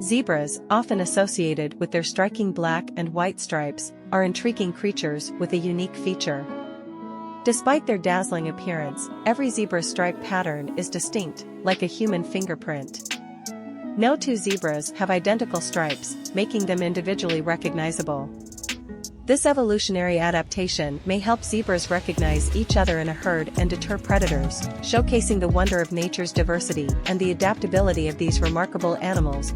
Zebras, often associated with their striking black and white stripes, are intriguing creatures with a unique feature. Despite their dazzling appearance, every zebra's stripe pattern is distinct, like a human fingerprint. No two zebras have identical stripes, making them individually recognizable. This evolutionary adaptation may help zebras recognize each other in a herd and deter predators, showcasing the wonder of nature's diversity and the adaptability of these remarkable animals.